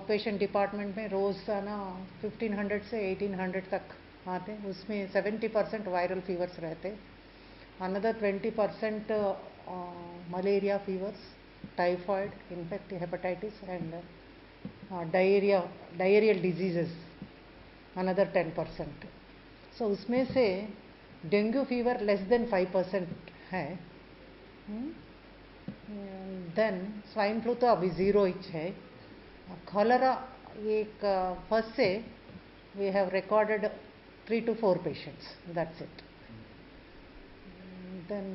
Out patient department में रोज़ाना 1500 से 1800 तक आते हैं. उसमें 70% वायरल फीवर्स रहते. Another 20% malaria fevers, typhoid, infective hepatitis, and diarrheal diseases. Another 10%. So उसमें से डेंगू फीवर लेस देन 5% है. देन स्वाइन फ्लू तो अभी 0 है. कॉलरा एक फर्स्ट से we have recorded 3 to 4 patients. That's it. Then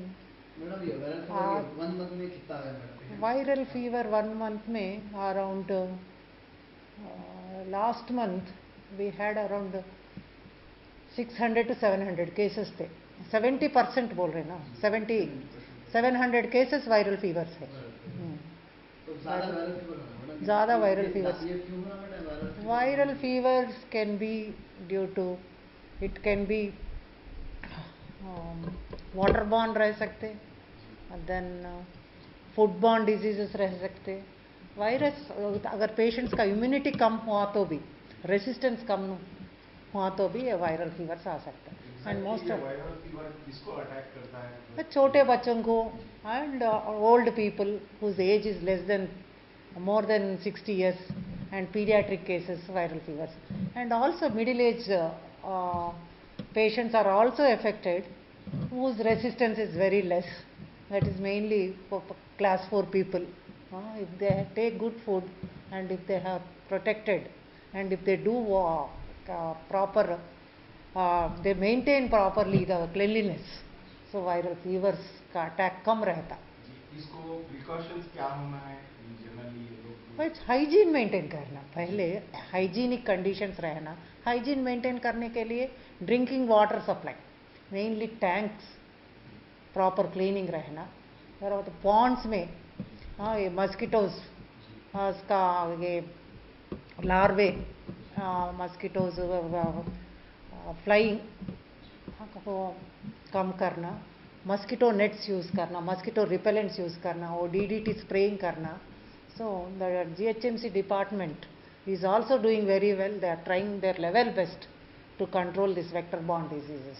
viral fever 1 month में around last month we had around 600 to 700 cases थे. 70% बोल रहे ना. 700 केसेस वायरल फीवर्स है. ज़्यादा viral fevers. Viral fevers can be due to, it can be water borne रह सकते, then food borne diseases रह सकते. वायरस अगर पेशेंट्स का इम्यूनिटी कम हुआ तो भी, रेसिस्टेंस कम हुआ तो भी ये वायरल फीवर्स आ सकता है. And most of viral fever किसको अटैक करता है? छोटे बच्चों को and old people whose age is less than more than 60 years, and pediatric cases viral fevers, and also middle age patients are also affected whose resistance is very less. That is mainly for class 4 people. If they take good food and if they have protected and if they do proper they maintain properly the cleanliness, so viral fevers का attack कम रहता. इसको precautions क्या होना है generally? Hygiene maintain करना, पहले hygienic conditions रहना. Hygiene maintain करने के लिए drinking water supply, mainly tanks proper cleaning रहना. తర్వాత पॉन्ड्स में ये मस्किटोज का ये लार्वे मस्किटोज फ्लाइंग कम करना. मस्किटो नेट्स यूज़ करना, मस्किटो रिपेलेंट्स यूज़ करना, और DDT स्प्रेइंग करना. So the GHMC department is also doing very well. They are trying their level best to control this vector-borne diseases.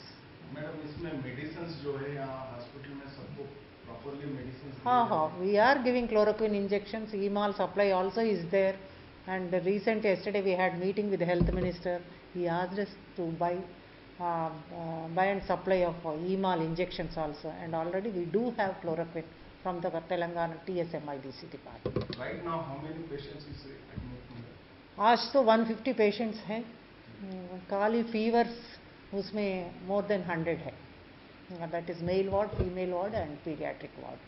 Madam इसमें medicines जो है यहाँ hospital में सबको प्रॉपर्ली मेडिसिन्स? हाँ, we are giving chloroquine injections. EMAL supply also is there. And yesterday we had meeting with the health minister. He asked us to buy and supply of EMAL injections also. And already we do have chloroquine from the Telangana TSMIDC department. Right now, how many patients is admitted? आज तो 150 patients हैं. खाली fevers उसमें more than 100 है. That is male ward, female ward and pediatric ward.